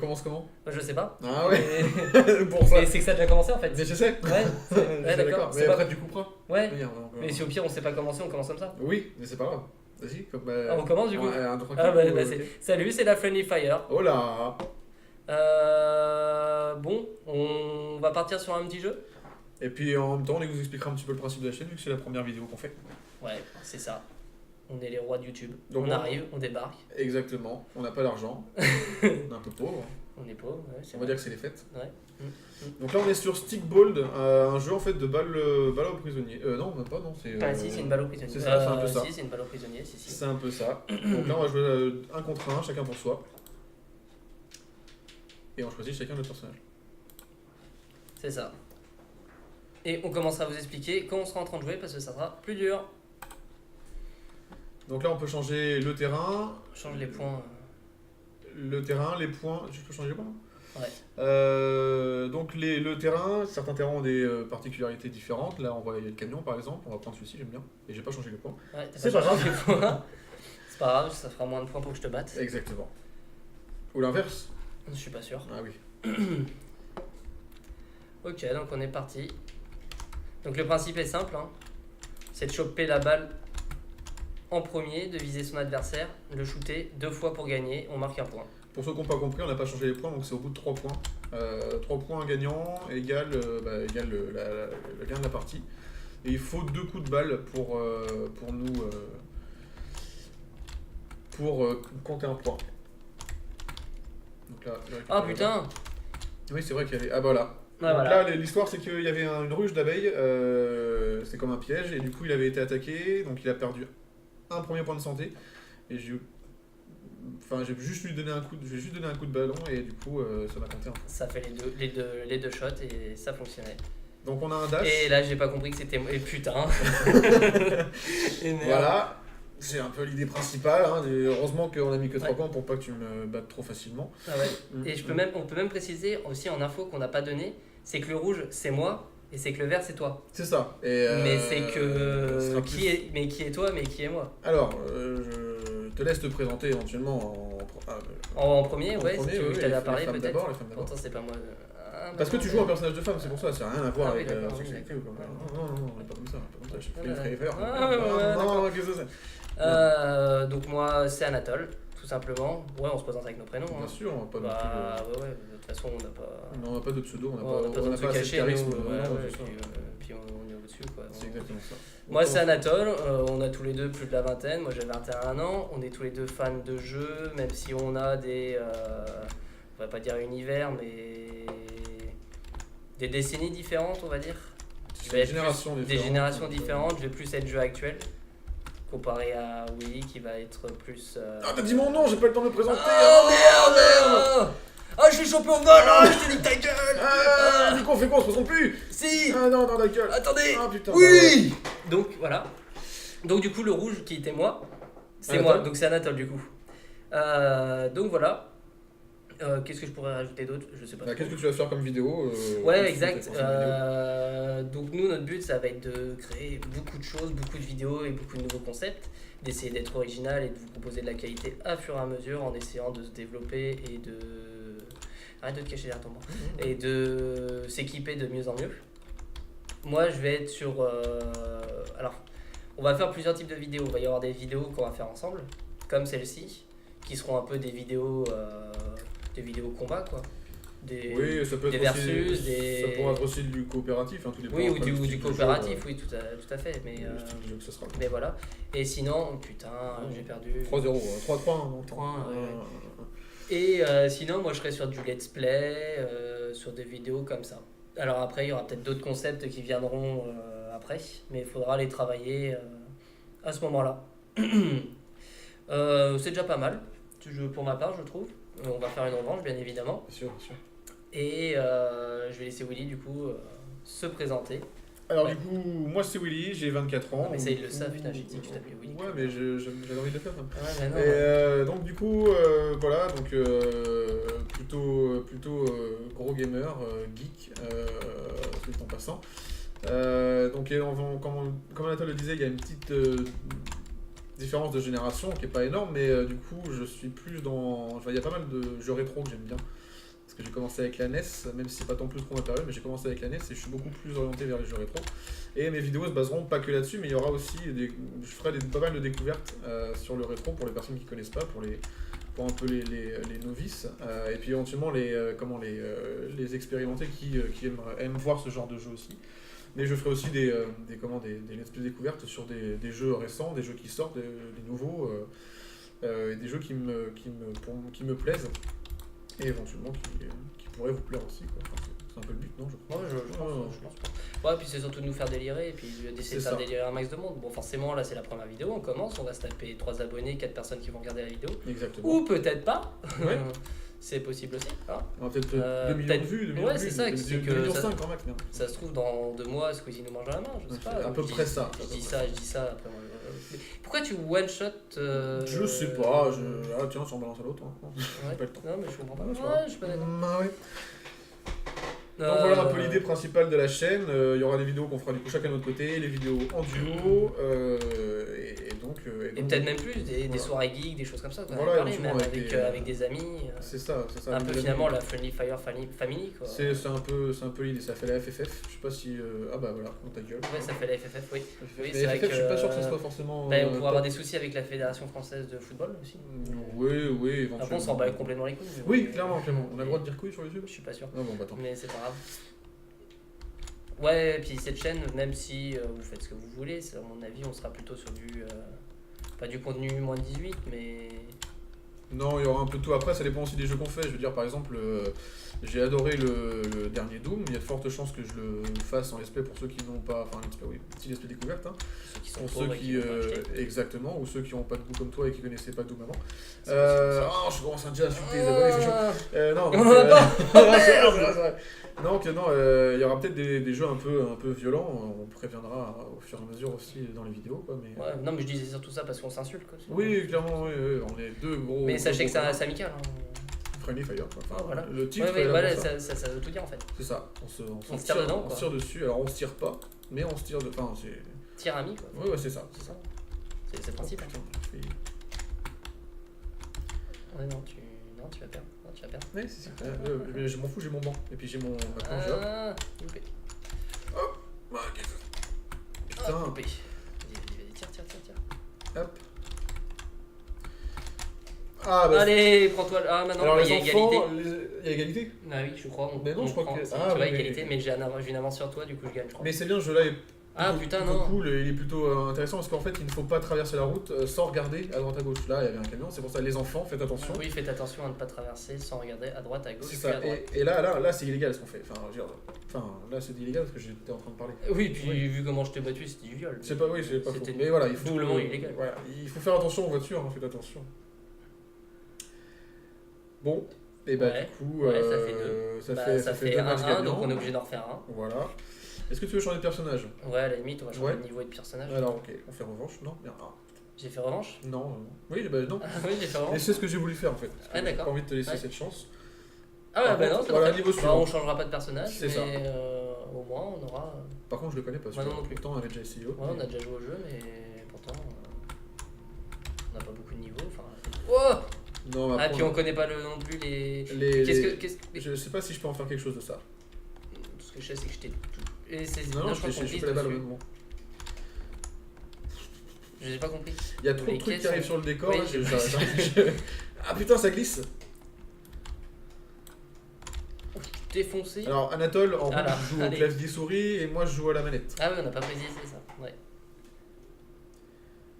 commence comment? Je sais pas. Ah ouais. Mais- Pour ça. Mais c'est que ça a déjà commencé en fait. Mais je sais. Ouais, Ouais, d'accord. Mais C'est pas- après tu couperas. Ouais. Oui, on- Mais si au pire on sait pas commencer, on commence comme ça. Oui, mais c'est pas grave. Vas-y, comme. Ah, on commence du coup. Un, deux, trois, Ah quatre, bah, ou, bah, ok. c'est... Salut, c'est la Friendly Fire. Oh là. Bon, on va partir sur un petit jeu. Et puis en même temps, on vous expliquera un petit peu le principe de la chaîne vu que c'est la première vidéo qu'on fait. Ouais, c'est ça. On est les rois de YouTube. Donc, on arrive, on débarque. Exactement. On n'a pas d'argent. On est un peu pauvre. On est pauvre, ouais, c'est On va vrai. dire que c'est les fêtes. Ouais. Donc là, on est sur Stickball, un jeu en fait de balle aux prisonniers. Non, même pas, non. Ah si, c'est une balle au prisonnier. C'est ça, c'est un peu ça. Si, c'est une balle au prisonnier, si. C'est un peu ça. Donc là, on va jouer un contre un, chacun pour soi. Et on choisit chacun notre personnage. C'est ça. Et on commencera à vous expliquer quand on sera en train de jouer parce que ça sera plus dur. Donc là, on peut changer le terrain. Change les points. Le terrain, les points. Tu peux changer les points? Ouais. Donc le terrain, certains terrains ont des particularités différentes. Là, on voit il y a le camion par exemple. On va prendre celui-ci, j'aime bien. Et j'ai pas changé les points. Ouais, t'as C'est pas pas changé les points. C'est pas grave, ça fera moins de points pour que je te batte. Exactement. Ou l'inverse. Je suis pas sûr. Ah oui. Ok, donc on est parti. Donc le principe est simple, hein. C'est de choper la balle en premier, de viser son adversaire, le shooter 2 fois pour gagner, on marque un point. Pour ceux qui n'ont pas compris, on n'a pas changé les points, donc c'est au bout de 3 points. 3 points gagnants égale le gain de la partie. Et il faut 2 coups de balle pour compter un point. Donc là, Ah putain. oui, c'est vrai qu'elle est. Ah bah là. Ah, Donc voilà. là, l'histoire, c'est qu'il y avait une ruche d'abeilles, c'est comme un piège, et du coup, il avait été attaqué, donc il a perdu un premier point de santé. Et j'ai juste donné un coup de ballon, et du coup, ça m'a compté un point. Ça fait les deux shots et ça fonctionnait. Donc on a un dash. Et là j'ai pas compris que c'était moi. Et putain. Et merde. Voilà, c'est un peu l'idée principale. Hein. Et heureusement qu'on a mis que 3 Ouais. points pour pas que tu me battes trop facilement. Ah ouais. Et on peut même préciser aussi en info qu'on n'a pas donné, c'est que le rouge c'est moi et c'est que le vert c'est toi. C'est ça. Et, Mais c'est ce que sera qui plus- est toi mais qui est moi. Alors, je te laisse te présenter éventuellement En premier, en ouais, premier, si tu veux que je t'aille à parler les femmes peut-être. d'abord, les femmes d'abord. Pourtant c'est pas moi. Ah, Parce que tu d'accord. joues un personnage de femme, c'est pour ça, ça n'a rien à voir Ah oui, avec la d'accord, sexualité oui, ou comme ça. d'accord. Non, on n'est pas comme ça, je suis Ah, Free Fire. ah, ouais, Non, qu'est-ce que c'est? Donc moi c'est Anatole, tout simplement. Ouais, on se présente avec nos prénoms. Bien Hein. sûr, on n'a pas Bah ouais, de toute façon on n'a pas. on n'a pas de pseudo, On n'a pas besoin de se assez de cacher, charisme. nous. Non, Ouais, non, ouais, c'est ça. puis on est au-dessus quoi. C'est exactement ça. Moi c'est Anatole, on a tous les deux plus de la vingtaine, moi j'ai 21 ans, on est tous les deux fans de jeux, même si on a des, on va pas dire univers, mais des décennies différentes on va dire. Je C'est vais des être générations plus- différentes. Des générations différentes, je vais plus être jeu actuel, comparé à Willy qui va être plus... Ah, t'as dit mon nom, j'ai pas le temps de me présenter. Oh merde. Ah je suis champion de vol, je te dis ta gueule. Ah, du coup, on fait quoi? On se présente plus? Si. Ah non, la gueule. Attendez. Ah putain. Oui. Donc voilà. Donc du coup le rouge qui était moi, c'est Anatole. moi, donc c'est Anatole du coup. Donc voilà. Qu'est-ce que je pourrais rajouter d'autre? Je sais pas. Bah, trop. qu'est-ce que tu vas faire comme vidéo? Ouais, peut-être exact. pour cette vidéo. Donc nous, notre but, ça va être de créer beaucoup de choses, beaucoup de vidéos et beaucoup de nouveaux concepts, d'essayer d'être original et de vous proposer de la qualité à fur et à mesure en essayant de se développer et de... Arrête de te cacher derrière ton banc. Et de s'équiper de mieux en mieux. Moi, je vais être sur... Alors, on va faire plusieurs types de vidéos. Il va y avoir des vidéos qu'on va faire ensemble, comme celle-ci, qui seront un peu des vidéos combat, quoi. Oui, ça peut être des aussi, versus, des... ça pourra être aussi du coopératif, hein, tout dépend Oui, ou après le du style de coopératif, jeu, oui, tout à fait. Mais, le style de jeu que ce sera. mais voilà. Et sinon, putain, j'ai perdu. 3-0, 3-3, hein, 3, ouais. ouais. Et sinon, moi, je serai sur du let's play, sur des vidéos comme ça. Alors après, il y aura peut-être d'autres concepts qui viendront après, mais il faudra les travailler à ce moment-là. C'est déjà pas mal, pour ma part, je trouve. On va faire une revanche, bien évidemment. Bien sûr, bien sûr. Et je vais laisser Willy, du coup, se présenter. Alors Ouais. du coup, moi c'est Willy, j'ai 24 ans. Non, mais ça, donc, ils le savent, putain, j'ai dit que tu t'appelais Willy. Ouais, mais j'avais envie de le faire. Ça. Ouais, mais non. Et donc du coup, voilà, donc plutôt gros gamer, geek, tout en passant. Donc comme Anatole le disait, il y a une petite différence de génération qui est pas énorme, mais du coup, je suis plus dans. Enfin, il y a pas mal de jeux rétro que j'aime bien. Parce que j'ai commencé avec la NES, même si c'est pas tant plus trop ma période, mais j'ai commencé avec la NES et je suis beaucoup plus orienté vers les jeux rétro. Et mes vidéos se baseront pas que là-dessus, mais il y aura aussi je ferai pas mal de découvertes sur le rétro pour les personnes qui connaissent pas, pour un peu les novices, et puis éventuellement les expérimentés qui aiment voir ce genre de jeu aussi. Mais je ferai aussi des let's play découvertes sur des jeux récents, des jeux qui sortent, des nouveaux, et des jeux qui me plaisent, et éventuellement qui pourraient vous plaire aussi, quoi. Enfin, c'est un peu le but, non, je crois. Ouais, je pense pas. Ouais, puis c'est surtout de nous faire délirer et puis d'essayer de faire délirer un max de monde. Bon, forcément, là c'est la première vidéo, on commence, on va se taper 3 abonnés, 4 personnes qui vont regarder la vidéo. Exactement. Ou peut-être pas. Ouais. C'est possible aussi. Hein. On va peut-être 2 millions de vues, 2 millions ouais, de c'est vues, ça, 2 c'est que millions ça, 5 en max, bien. Ça se trouve, dans 2 mois, Squeezie nous mange à la main, je sais pas. À peu près ça. Je dis ça, après moi. Pourquoi tu one-shot Je sais pas, ah tiens, si on balance à l'autre. Hein. Ouais. Pas le temps. Non, mais je comprends pas. Ouais, Je suis pas d'accord. Ouais. Donc voilà un peu l'idée principale de la chaîne. Il y aura des vidéos qu'on fera du coup chacun de notre côté, les vidéos en duo, et donc. Et peut-être même plus, des soirées geeks, des choses comme ça. Voilà, parler, même avec des amis. C'est ça. Un peu finalement la Friendly Fire Family quoi. C'est un peu l'idée, ça fait la FFF. Je sais pas si. Ah bah voilà, dans ta gueule. Ouais, ça fait la FFF, oui. Oui, c'est vrai que je suis pas sûr que ce soit forcément. On pourrait avoir des soucis avec la Fédération Française de football aussi. Oui, éventuellement. Après, on s'en bat complètement les couilles. Oui, clairement. On a le droit de dire couilles sur YouTube? Je suis pas sûr. Ah bon, bah attends. Mais c'est pas grave. Ouais, et puis cette chaîne, même si vous faites ce que vous voulez, à mon avis, on sera plutôt sur pas du contenu moins de 18, mais. Non, il y aura un peu de tout. Après, ça dépend aussi des jeux qu'on fait. Je veux dire, par exemple, j'ai adoré le dernier Doom. Il y a de fortes chances que je le fasse en let's play pour ceux qui n'ont pas. Enfin, petit let's play découverte. Hein. Ceux qui sont pour ceux qui. Exactement, ou ceux qui n'ont pas de goût comme toi et qui connaissaient pas Doom avant. Je commence à déjà insulter les abonnés, c'est chaud. Non, on en a pas. c'est vrai. Donc, non, il y aura peut-être des jeux un peu violents. On préviendra au fur et à mesure aussi dans les vidéos. Quoi, mais... Ouais, non, mais je disais surtout ça parce qu'on s'insulte. Quoi. Oui, clairement, oui, on est deux gros. Mais sachez que c'est amical. Hein. Friendly Fire, quoi. Enfin, voilà. Le titre. Voilà, ça veut tout dire en fait. C'est ça. On se tire dedans. On se tire dessus. Alors, on se tire pas, mais on se tire de. Enfin, c'est. Tire ami, quoi. Ouais, c'est ça. C'est ça. C'est le principe. Putain, Ouais, non, tu vas perdre. Non, tu vas perdre. Ouais, c'est ça. Je m'en fous, j'ai mon banc. Et puis j'ai mon. Loupé. Hop. Putain. Loupé. Vas-y, tire. Hop. Ah bah. Allez, prends-toi. Ah, maintenant, alors, il y a égalité. Il y a égalité. Ah oui, je crois. Mais non, je crois que. Tu vois, égalité, mais j'ai une avance sur toi, du coup, je gagne, je crois. Mais c'est bien, ce jeu-là est. Ah putain, non. Cool, il est plutôt intéressant parce qu'en fait, il ne faut pas traverser la route sans regarder à droite à gauche. Là, il y avait un camion, c'est pour ça, les enfants, faites attention. Oui, faites attention à ne pas traverser sans regarder à droite, à gauche. C'est ça. Et là, c'est illégal ce qu'on fait. Enfin, là, c'est illégal parce que j'étais en train de parler. Oui, puis vu comment je t'ai battu, c'était du viol. C'est pas faux. Mais voilà, il faut. Doublement illégal. Voilà, il faut faire attention aux voitures, hein, faites attention. Bon, et bah ouais. du coup, ça fait 1-1, donc on est obligé d'en refaire un. Voilà. Est-ce que tu veux changer de personnage? Ouais, à la limite, on va changer de niveau et de personnage. Alors, ok, on fait revanche. Non, bien. J'ai fait revanche? Non. Oui, bah non. Oui, j'ai fait revanche. Et c'est ce que j'ai voulu faire en fait. Ah, d'accord. J'ai pas envie de te laisser cette chance. Ah ouais, bah non, c'est voilà, niveau suivant. On changera pas de personnage, mais ça. Au moins on aura. Par contre, je le connais pas. Non plus. Pourtant, on avait déjà essayé. Ouais, on a déjà joué au jeu, mais pourtant, on n'a pas beaucoup de niveaux. Enfin. Oh non, ah, puis on connaît pas non plus les. Je sais pas si je peux en faire quelque chose de ça. Tout ce que je sais, c'est que je t'ai tout. Non, je fais la balle au même moment. Je n'ai pas compris. Il y a trop de trucs qui arrivent sur le décor. Oui, Ah putain, ça glisse. Défoncé. Alors, Anatole, en boucle, joue au clavier souris et moi je joue à la manette. Ah oui, on n'a pas précisé ça. Ouais.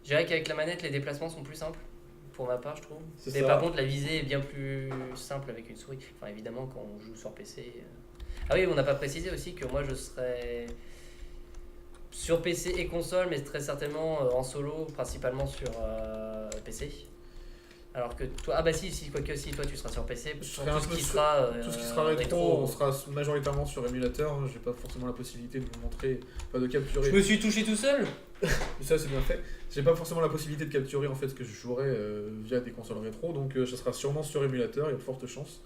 Je dirais qu'avec la manette, les déplacements sont plus simples. Pour ma part, je trouve. Mais par contre, la visée est bien plus simple avec une souris. Enfin, évidemment, quand on joue sur PC. Ah oui, on n'a pas précisé aussi que moi je serais sur PC et console, mais très certainement en solo, principalement sur PC. Alors que toi, ah bah si, quoique si, toi tu seras sur PC, tout ce qui sera rétro, on sera majoritairement sur émulateur. J'ai pas forcément la possibilité de vous montrer, pas de capturer. Je me suis touché tout seul. Ça c'est bien fait. J'ai pas forcément la possibilité de capturer en fait ce que je jouerais via des consoles rétro, donc ça sera sûrement sur émulateur, il y a de fortes chances.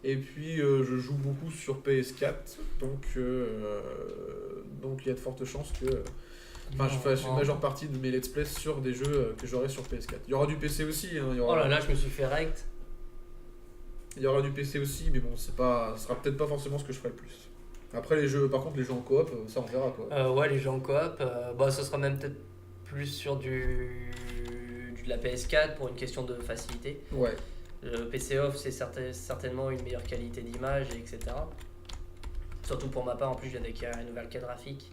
Et puis je joue beaucoup sur PS4, donc il y a de fortes chances Enfin, je fais une Non. majeure partie de mes let's play sur des jeux que j'aurai sur PS4. Il y aura du PC aussi, hein, il y aura, Oh là là, je me suis fait rect. il y aura du PC aussi, mais bon, c'est pas, ce sera peut-être pas forcément ce que je ferai le plus. Après les jeux, par contre les jeux en coop, ça on verra quoi. Ouais, les jeux en coop, bah, ce sera même peut-être plus sur de la PS4 pour une question de facilité. Ouais. Le PC off, c'est certainement une meilleure qualité d'image, etc. Surtout pour ma part, en plus, je viens d'acquérir une nouvelle carte graphique.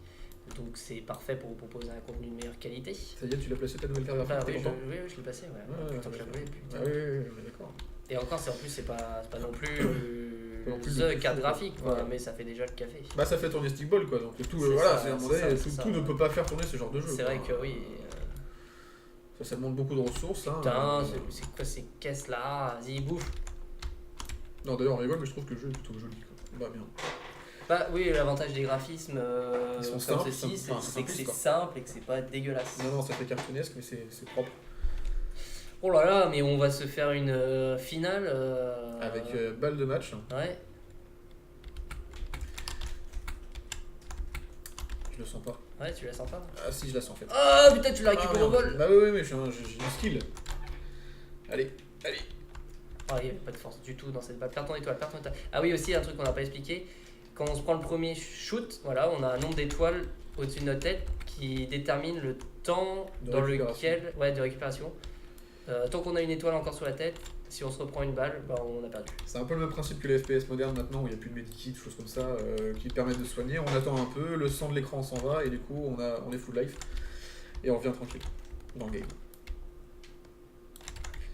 Donc c'est parfait pour vous proposer un contenu de meilleure qualité. Ça y est, tu l'as placé ta nouvelle carte Enfin, graphique, t'es content? oui, je l'ai passé, ouais. Ouais, Putain, que je l'avais, putain. Ah oui, on est d'accord. Et encore, en plus, c'est pas non plus Pas non plus the le carte fou, graphique, quoi, ouais. mais ça fait déjà le café. Bah ça fait tourner Stickball quoi, donc tout, C'est voilà, ça, c'est à un c'est moment donné, ça, c'est ça. tout ne peut pas faire tourner ce genre de jeu. C'est quoi. vrai que oui. Ça demande beaucoup de ressources. Hein, Putain, c'est quoi ces caisses là? Vas-y, bouffe. Non d'ailleurs on rigole, mais je trouve que le jeu est plutôt joli quoi. Bah bien. Bah oui, l'avantage des graphismes Ils sont comme simples, ceci, c'est que simplistes, c'est quoi. simple et que c'est pas dégueulasse. Non, ça fait cartoonesque, mais c'est propre. Oh là là, mais on va se faire une finale. Avec balle de match. Ouais. Je le sens pas. Ouais, tu la sens pas? Ah si, je la sens en fait. Ah putain, tu l'as Ah, récupéré au merde. vol! Bah oui, mais j'ai du skill. Allez. Ah, il n'y avait pas de force du tout dans cette balle. Perds ton étoile. Ah oui, aussi, un truc qu'on n'a pas expliqué. Quand on se prend le premier shoot, voilà, on a un nombre d'étoiles au-dessus de notre tête qui détermine le temps De dans récupération. lequel. Ouais, de récupération. Tant qu'on a une étoile encore sur la tête, si on se reprend une balle, bah, on a perdu. C'est un peu le même principe que les FPS modernes maintenant où il n'y a plus de medikits, choses comme ça, qui permettent de soigner. On attend un peu, le sang de l'écran s'en va et du coup on est full life. Et on revient tranquille dans le game.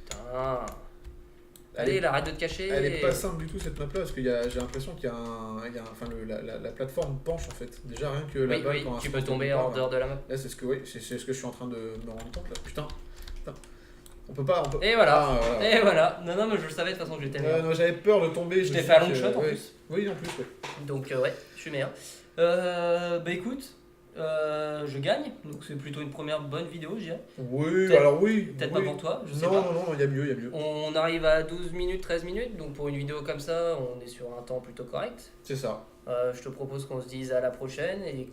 Putain. Allez, là, arrête de te cacher. Elle est pas simple du tout cette map là parce que j'ai l'impression qu'il y a enfin la plateforme penche en fait. Déjà rien que la Oui, balle oui, quand tu elle peux se tomber part, en dehors de la map. Là c'est ce que je suis en train de me rendre compte là. Putain. On peut pas. Et voilà. Ah, voilà. Et voilà. Non, mais je le savais de toute façon que j'étais meilleur. Non, j'avais peur de tomber. Je me t'ai suis fait un dit long que- shot en ouais. plus. Oui, en plus, ouais. Donc ouais, je suis meilleur. Bah écoute, je gagne, donc c'est plutôt une première bonne vidéo, je dirais. Oui, Peut-être- alors oui. Peut-être oui. pas pour toi, je sais Non, pas. non, il y a mieux, il y a mieux. On arrive à 12 minutes, 13 minutes, donc pour une vidéo comme ça, on est sur un temps plutôt correct. C'est ça. Je te propose qu'on se dise à la prochaine et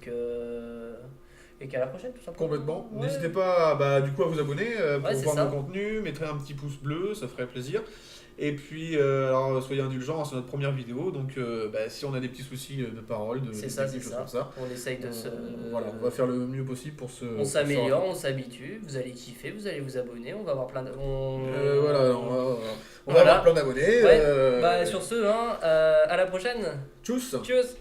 qu'à la prochaine tout simplement. Complètement. Ouais. N'hésitez pas du coup à vous abonner pour Ouais, c'est voir ça. nos contenus, mettrez un petit pouce bleu, ça ferait plaisir. Et puis, alors soyez indulgents, c'est notre première vidéo, donc si on a des petits soucis de parole, de C'est de ça, des c'est choses ça. comme ça, On essaye de se. voilà, on va faire le mieux possible pour se. On pour se s'améliore, rattraper. on s'habitue, vous allez kiffer, vous allez vous abonner, on va avoir plein de. Voilà, on va Voilà. avoir plein d'abonnés. Ouais. Bah sur ce, hein, à la prochaine. Tchuss. Tchuss.